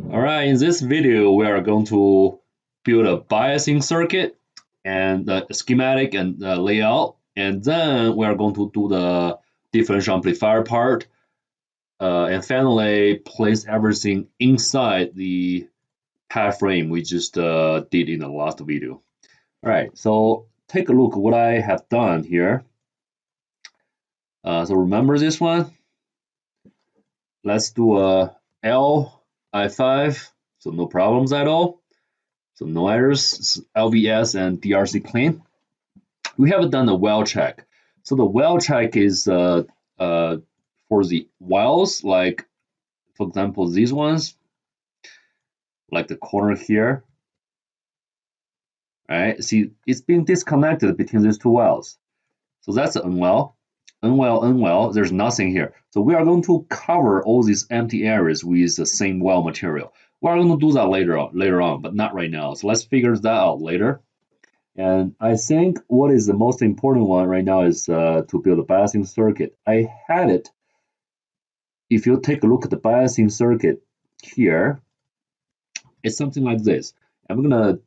Alright, in this video, we are going to build a biasing circuit and the schematic and the layout, and then we are going to do the differential amplifier part, and finally place everything inside the pad frame we just did in the last video. Alright, so take a look at what I have done here. So remember this one? Let's do a LI5, so no problems at all. So no errors, LVS and DRC clean. We haven't done the well check. So the well check is for the wells, like for example these ones, like the corner here. Right? See, it's being disconnected between these two wells. So that's the unwell. Unwell, there's nothing here. So we are going to cover all these empty areas with the same well material. We're going to do that later on, but not right now. So let's figure that out later. And I think what is the most important one right now is to build a biasing circuit. I had it. If you take a look at the biasing circuit here, it's something like this. I'm gonna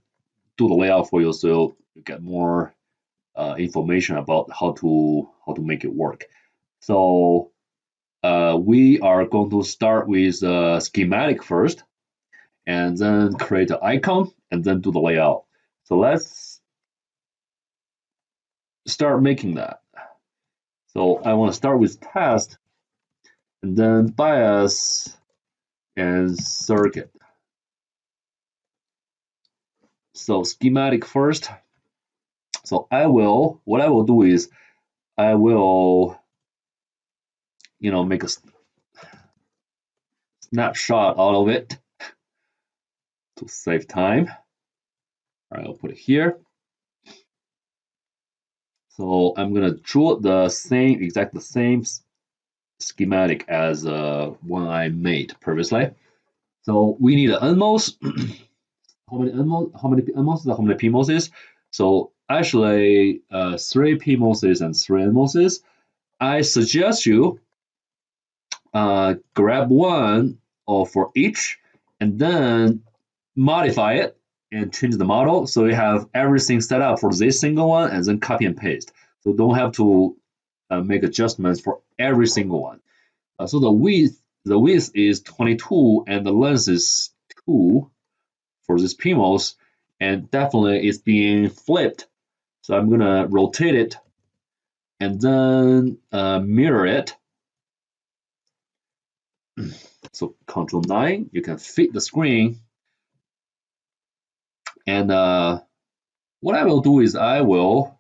do the layout for you so you get more information about how to make it work. So we are going to start with a schematic first, and then create an icon, and then do the layout. So let's start making that. So I want to start with test, and then bias and circuit. So schematic first. So what I will do is I will, make a snapshot out of it to save time. All right, I'll put it here. So I'm gonna draw the same schematic as one I made previously. So we need an NMOS. How many NMOS? How many PMOSes? So actually, 3 PMOSes and 3 NMOSes. I suggest you grab one for each, and then modify it and change the model so you have everything set up for this single one, and then copy and paste. So don't have to make adjustments for every single one. So the width is 22 and the length is 2 for this PMOS, and definitely it's being flipped. So I'm gonna rotate it and then mirror it. So Control 9, you can fit the screen. And what I will do is I will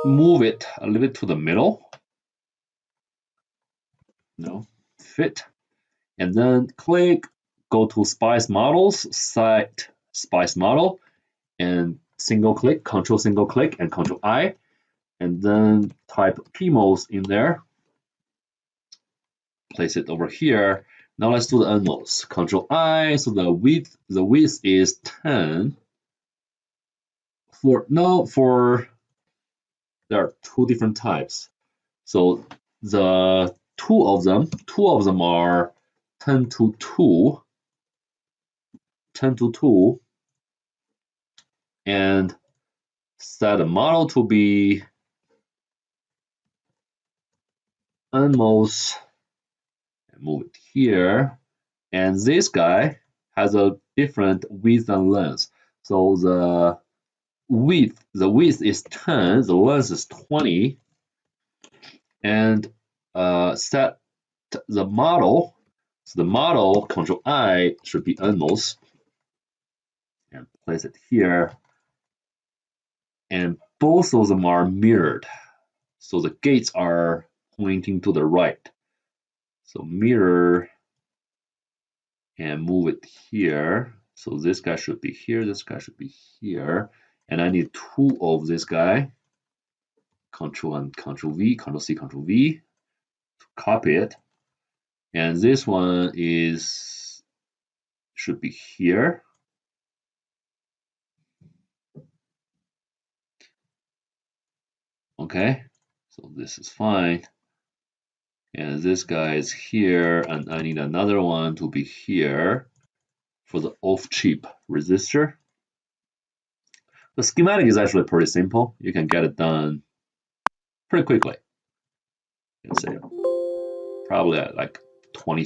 move it a little bit to the middle. Fit. And then click, go to Spice Models, Site Spice Model, and single click, Control single click, and Control I, and then type PMOS in there. Place it over here. Now let's do the NMOS. Control I, so the width is 10. There are 2 different types. So the two of them are 10 to 2, and set the model to be NMOS, and move it here. And this guy has a different width and length. So the width is 10, the length is 20, and set the model. So the model, Control I, should be NMOS, and place it here. And both of them are mirrored. So the gates are pointing to the right. So mirror and move it here. So this guy should be here, this guy should be here. And I need 2 of this guy. Control and Control V, Control C, Control V to copy it. And this one should be here. Okay, so this is fine. And this guy is here, and I need another one to be here for the off-chip resistor. The schematic is actually pretty simple. You can get it done pretty quickly. Let's say probably at like 20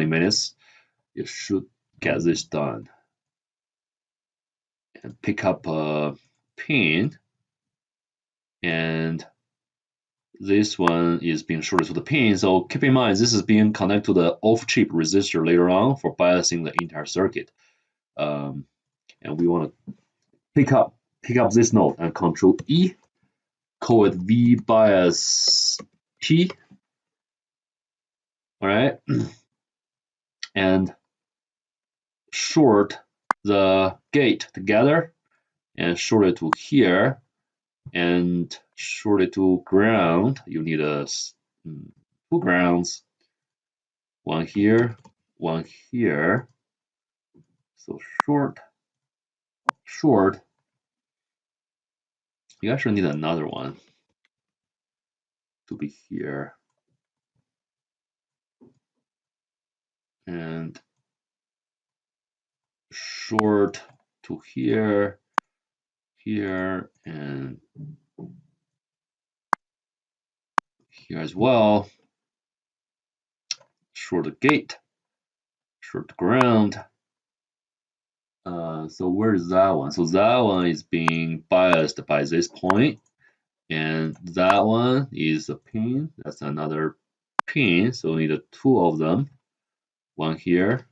minutes, you should get this done. And pick up a pin, and this one is being shorted to the pin. So keep in mind, this is being connected to the off-chip resistor later on for biasing the entire circuit. And we want to pick up this node and Control E, call it V bias P. All right, and short the gate together and short it to here and short it to ground. You need two grounds, one here, one here. So short. You actually need another one to be here. And short to here, and here as well. Short the gate, short the ground. So where's that one? So that one is being biased by this point, and that one is a pin. That's another pin. So we need two of them. One here,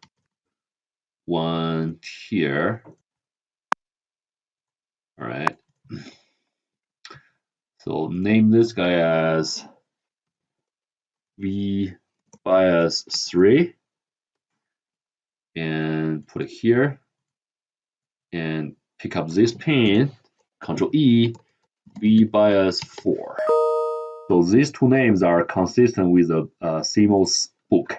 one here. All right. So name this guy as V bias 3 and put it here and pick up this pin, Control E, V bias 4. So these two names are consistent with the CMOS book.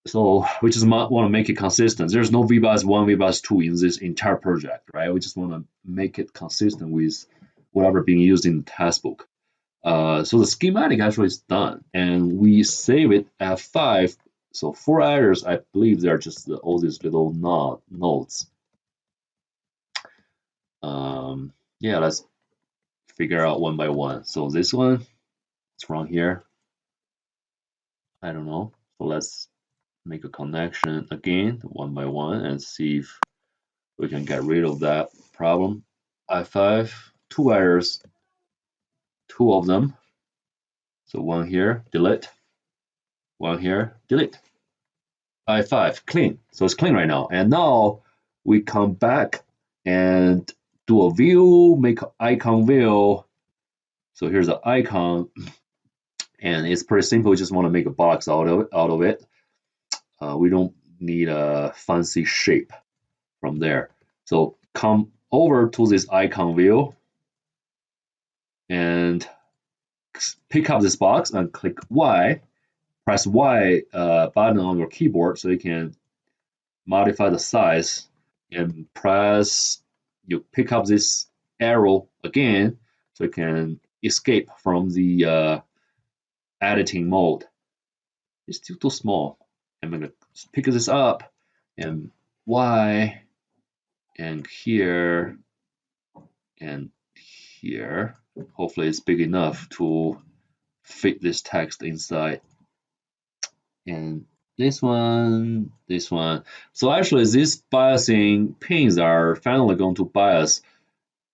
So we just want to make it consistent. There's no V bias 1, V bias 2 in this entire project, right? We just want to make it consistent with whatever being used in the test book. So the schematic actually is done, and we save it at 5. So 4 adders, I believe they're just all these little nodes. Yeah, let's figure out one by one. So this one, it's wrong here. I don't know. So let's make a connection again, one by one, and see if we can get rid of that problem. I5, 2 errors, 2 of them. So one here, delete. One here, delete. I5, clean. So it's clean right now. And now we come back and do a view, make an icon view. So here's the icon, and it's pretty simple. We just want to make a box out of it. We don't need a fancy shape from there. So come over to this icon view and pick up this box and click Y. Press Y button on your keyboard so you can modify the size, and you pick up this arrow again so you can escape from the editing mode. It's still too small. I'm gonna pick this up and Y and here and here. Hopefully it's big enough to fit this text inside. And this one. So actually these biasing pins are finally going to bias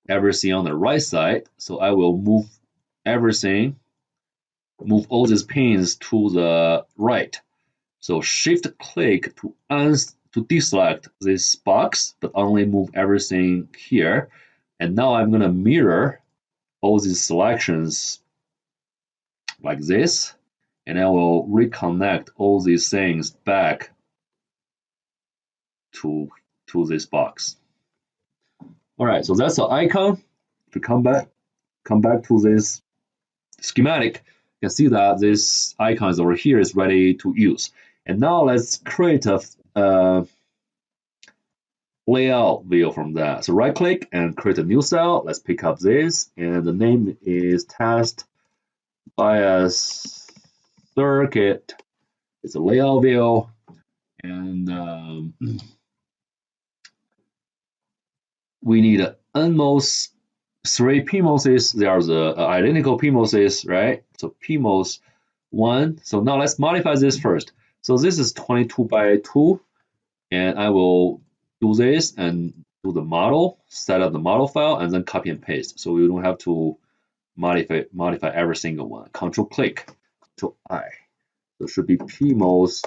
everything on the right side. So I will move all these pins to the right. So shift click to deselect this box, but only move everything here. And now I'm gonna mirror all these selections like this, and I will reconnect all these things back to this box. All right, so that's the icon. To come back to this schematic, you can see that this icon is over here is ready to use. And now let's create a layout view from that. So right click and create a new cell. Let's pick up this, and the name is test bias circuit. It's a layout view, and we need NMOS 3 PMOSes. They are the identical PMOSes, right? So PMOS 1. So now let's modify this first. So this is 22 by 2, and I will do this and do the model, set up the model file, and then copy and paste. So we don't have to modify every single one. Control click, Control I. So it should be PMOS,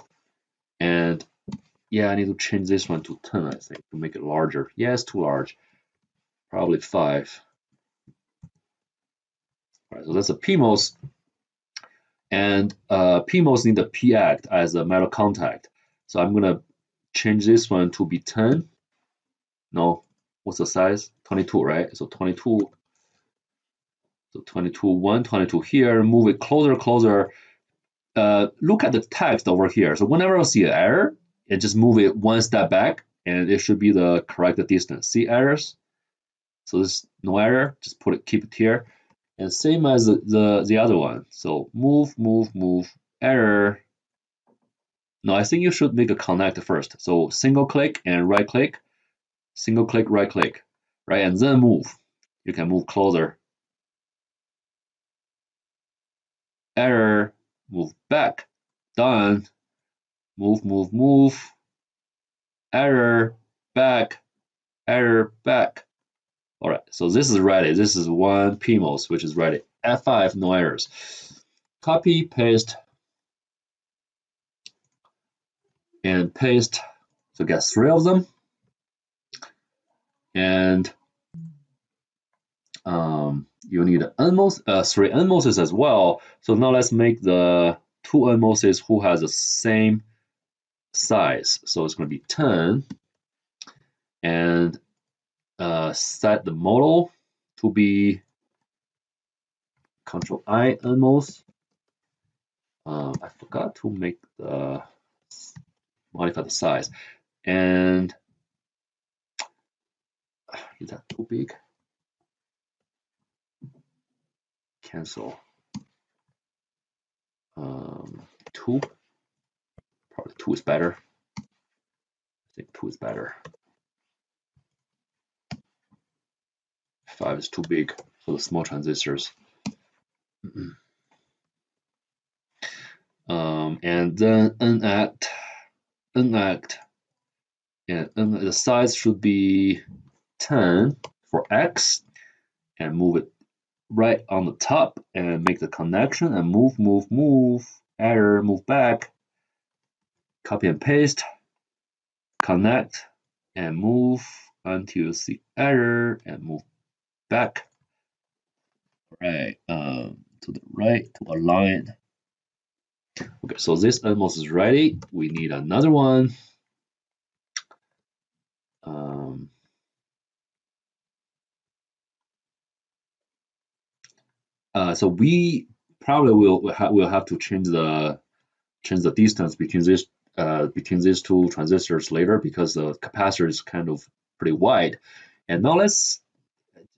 and yeah, I need to change this one to 10, I think, to make it larger. Yeah, it's too large. Probably 5. All right, so that's a PMOS, and PMOS need a P-act as a metal contact. So I'm gonna change this one to be 10. No, what's the size? 22, right? So 22. So 22, 1, 22 here. Move it closer. Look at the text over here. So whenever you see an error, and just move it one step back, and it should be the correct distance. See errors? So this no error. Just keep it here. And same as the other one. So move, error. No, I think you should make a connect first. So single click and right click, single click, right click, right, and then move. You can move closer. Error, move back, done. Move. Error, back, error, back. All right, so this is ready. This is one PMOS, which is ready. F5, no errors. Copy, paste, and paste. So get 3 of them. And you need 3 NMOSes as well. So now let's make the 2 NMOSes who has the same size. So it's going to be 10. And set the model to be Control I NMOS. I forgot to modify the size. And is that too big? Cancel. 2. Probably 2 is better. I think 2 is better. 5 is too big for the small transistors. And then enact, and the size should be 10 for X, and move it right on the top and make the connection and move, error, move back, copy and paste, connect, and move until you see error and move back. Right, to the right to align. Okay, so this almost is ready. We need another one. So we probably will have to change the distance between these 2 transistors later, because the capacitor is kind of pretty wide. And now let's,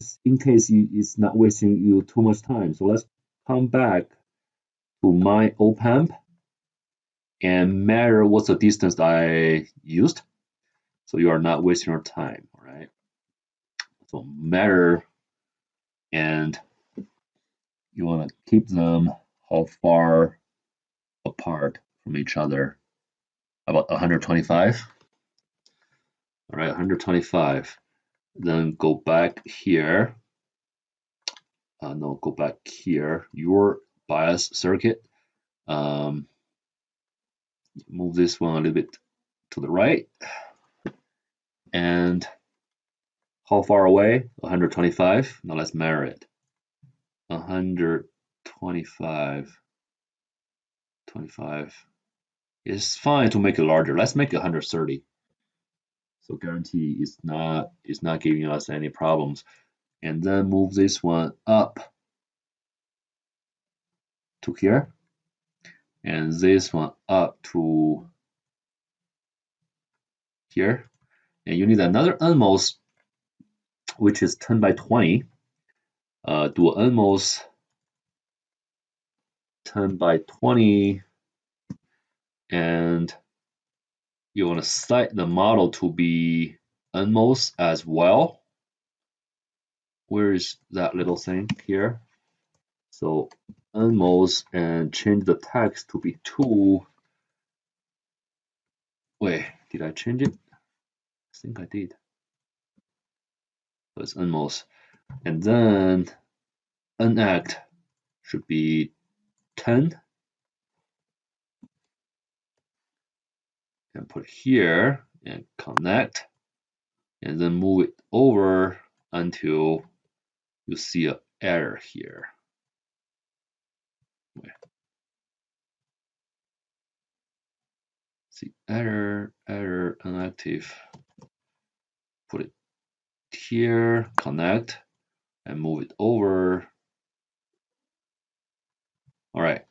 just in case it's not wasting you too much time, so let's come back to my op-amp and measure what's the distance I used, so you are not wasting your time. All right. So measure, and you want to keep them how far apart from each other? About 125. All right, 125. Then go back here. No, go back here. Your bias circuit. Move this one a little bit to the right. And how far away? 125. Now let's measure it. 125. 25. It's fine to make it larger. Let's make it 130. So guarantee it's not giving us any problems. And then move this one up to here, and this one up to here. And you need another NMOS, which is 10 by 20. Do NMOS 10 by 20, and you want to set the model to be NMOS as well. Where is that little thing here? So NMOS, and change the text to be 2. Wait, did I change it? I think I did. So it's NMOS. And then unact should be 10. And put it here and connect. And then move it over until you see an error here. Wait. See, error, inactive. Put it here, connect, and move it over. All right.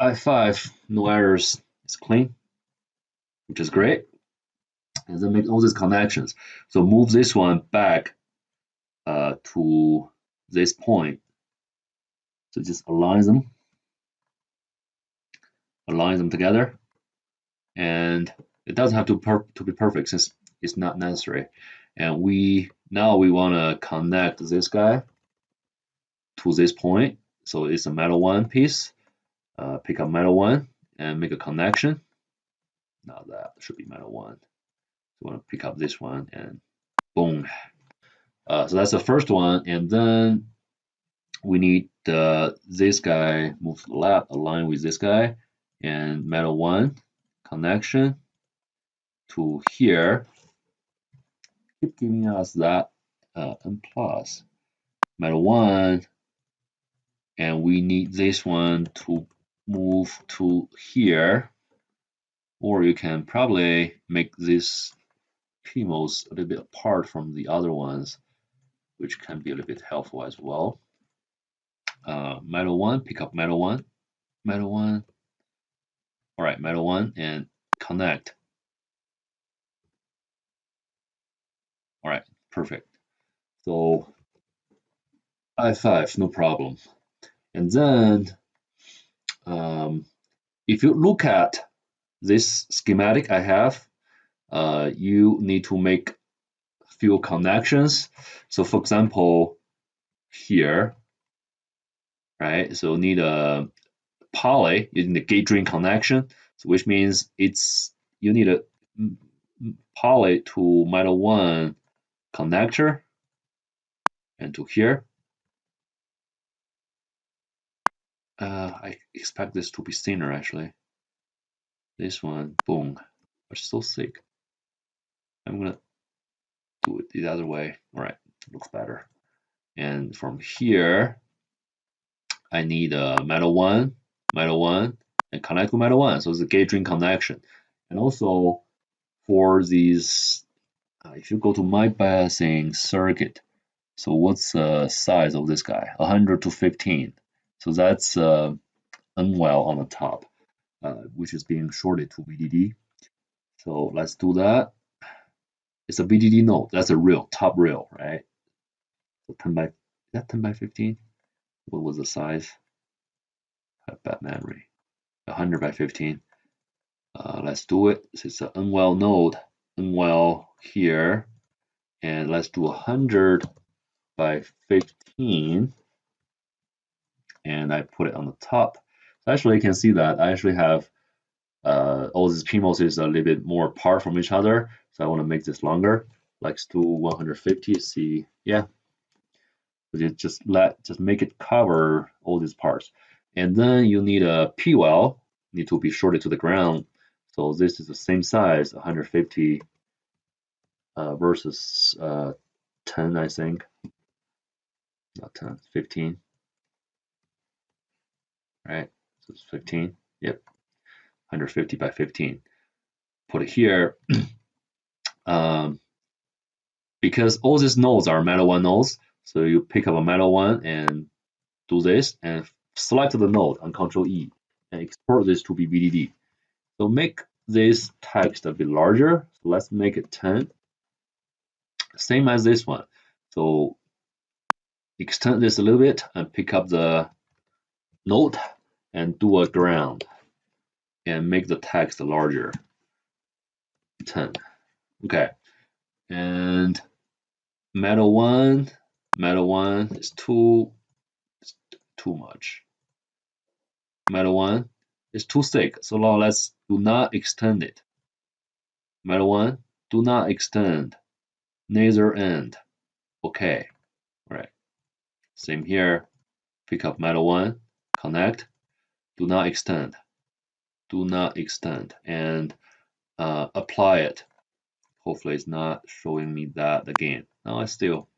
I5, no errors, it's clean, which is great. And then make all these connections. So move this one back to this point. So just align them together. And it doesn't have to be perfect since it's not necessary. And now we want to connect this guy to this point. So it's a metal 1 piece. Pick up metal 1 and make a connection. Now that should be metal 1. So we want to pick up this one and boom. So that's the first one. And then we need this guy move to the left, align with this guy, and metal 1 connection to here. Keep giving us that N plus metal 1, and we need this one to move to here, or you can probably make this PMOS a little bit apart from the other ones, which can be a little bit helpful as well. Metal 1, pick up metal 1, metal 1. All right, metal 1 and connect. All right, perfect. So I5, no problem. And then if you look at this schematic I have, you need to make few connections. So for example, here, right? So need a poly using the gate drain connection, so which means you need a poly to metal 1 connector and to here. I expect this to be thinner actually. This one, boom, it's so thick. I'm gonna do it the other way. All right, looks better. And from here, I need a metal 1, and connect to metal 1. So it's a gate drain connection. And also for these, if you go to my biasing circuit, so what's the size of this guy? 100 to 15. So that's unwell on the top, which is being shorted to VDD. So let's do that. It's a VDD node. That's a rail, top rail, right? So 10 by, is that 10 by 15? What was the size? I have bad memory. 100 by 15. Let's do it. It's an unwell node. Unwell here. And let's do 100 by 15. And I put it on the top. So actually, you can see that I actually have all these PMOSes a little bit more apart from each other. So I want to make this longer. Let's do 150. See, yeah. Just make it cover all these parts. And then you need a P-well, need to be shorted to the ground. So this is the same size, 150 versus 10, I think. Not 10, 15. Right, so it's 15. Yep, 150 by 15. Put it here. Because all these nodes are metal 1 nodes, so you pick up a metal 1 and do this and select the node on Control E and export this to be VDD. So make this text a bit larger. So let's make it 10. Same as this one. So extend this a little bit and pick up the node and do a ground and make the text larger. 10. Okay. And metal one is too much. Metal one is too thick. So now let's do not extend it. Metal one, do not extend neither end. Okay. All right. Same here. Pick up metal one, connect, do not extend. Do not extend and apply it. Hopefully it's not showing me that again. No, it's still.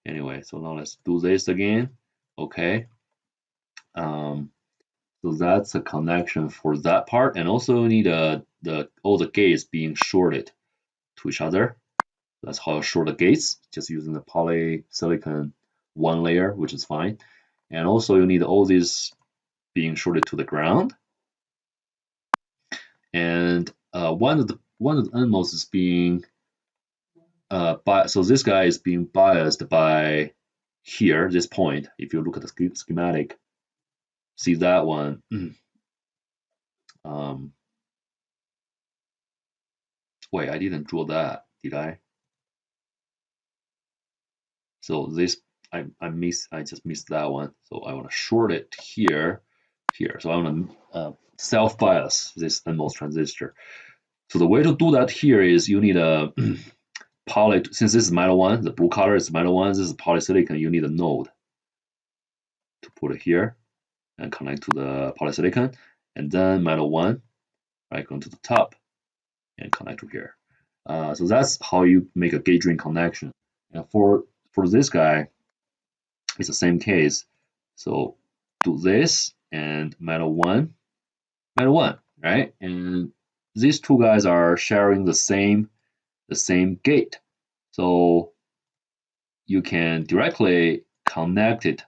Anyway, so now let's do this again. Okay. So that's a connection for that part, and also we need all the gates being shorted to each other. That's how you short the gates, just using the polysilicon one layer, which is fine. And also you need all these being shorted to the ground. And one of the NMOS is being so this guy is being biased by here, this point. If you look at the schematic, see that one. Wait, I didn't draw that, did I? So this I just missed that one. So I want to short it here. So I want to self bias this NMOS transistor. So the way to do that here is you need a poly. Since this is metal one, the blue color is metal one. This is polysilicon. You need a node to put it here and connect to the polysilicon, and then metal one, right, going to the top and connect to here. So that's how you make a gate drain connection. And for this guy, it's the same case. So do this and metal one, right? And these two guys are sharing the same gate. So you can directly connect it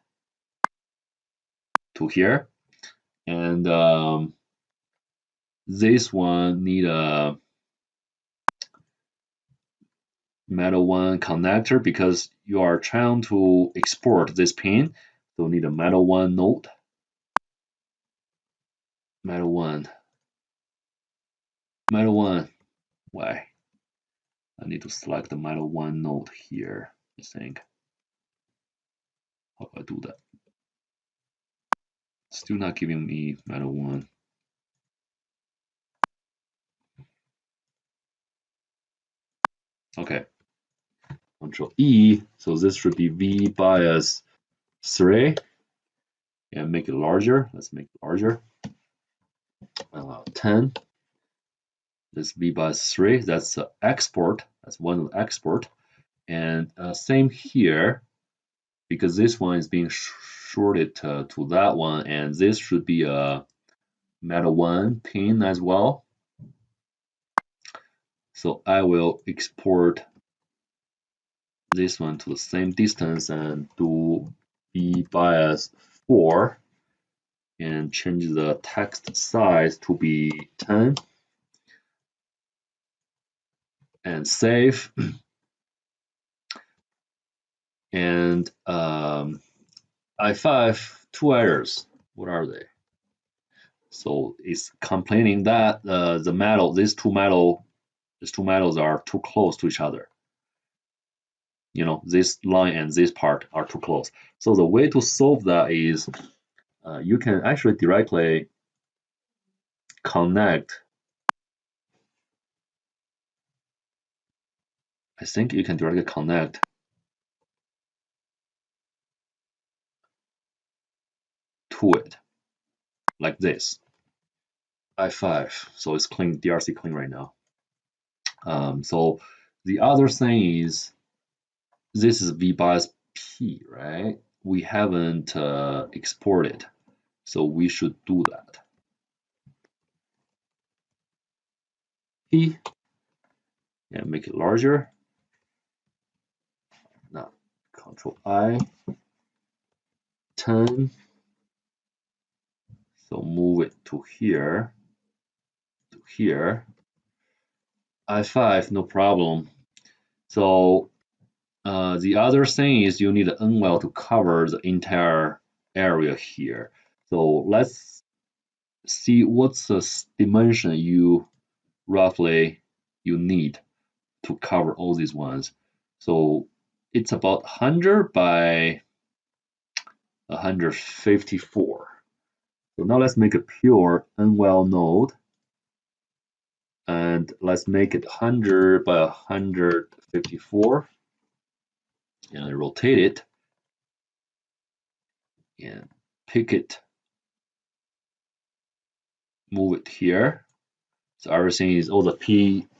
to here. And this one need a metal one connector because you are trying to export this pin. So need a metal one node. Metal one. Why? I need to select the metal one node here, I think. How do I do that? Still not giving me metal one. Okay. Control E. So this should be V bias 3. And make it larger. Let's make it larger. 10. This V bias 3. That's export. That's one of the export. And same here, because this one is being shorted to that one, and this should be a metal one pin as well. So I will export this one to the same distance and do V bias 4 and change the text size to be 10 and save. And I5 two errors. What are they? So it's complaining that these two metals are too close to each other. You know, this line and this part are too close. So the way to solve that is you can actually directly connect. I think you can directly connect to it like this. I5, so it's clean, DRC clean right now. So the other thing is this is V bias P, right? We haven't exported, so we should do that. P and make it larger. Now Control I, 10. So move it to here, I5, no problem. So the other thing is you need an NWell to cover the entire area here. So let's see what's the dimension you roughly you need to cover all these ones. So it's about 100 by 154. So now let's make a pure unwell node, and let's make it 100 by 154, and rotate it, and pick it, move it here. So everything is, all the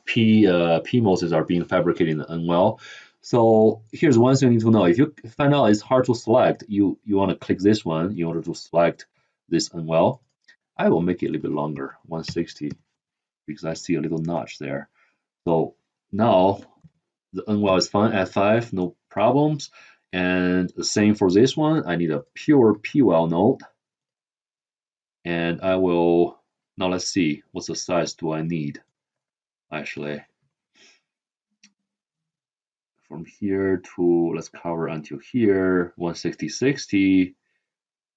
PMOSes are being fabricated in the unwell. So here's one thing you need to know. If you find out it's hard to select, you want to click this one in order to select this unwell. I will make it a little bit longer, 160, because I see a little notch there. So now the unwell is fine at 5, no problems. And the same for this one. I need a pure PWell node. And I will, now let's see, what's the size do I need? Actually, from here to, let's cover until here, 160, 60,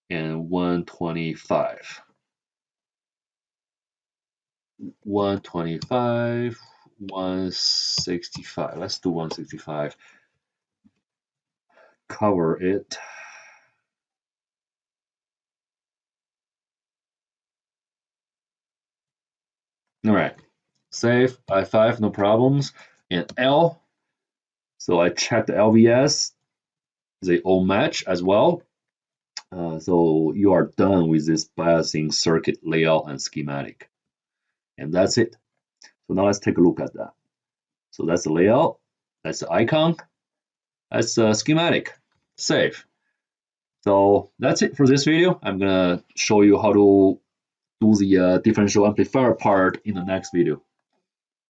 and 125. 125, 165. Let's do 165. Cover it. All right, save, I5, no problems. And L, so I checked the LVS, they all match as well. So you are done with this biasing circuit layout and schematic. And that's it. So now let's take a look at that. So that's the layout, that's the icon, that's the schematic, save. So that's it for this video. I'm gonna show you how to do the differential amplifier part in the next video.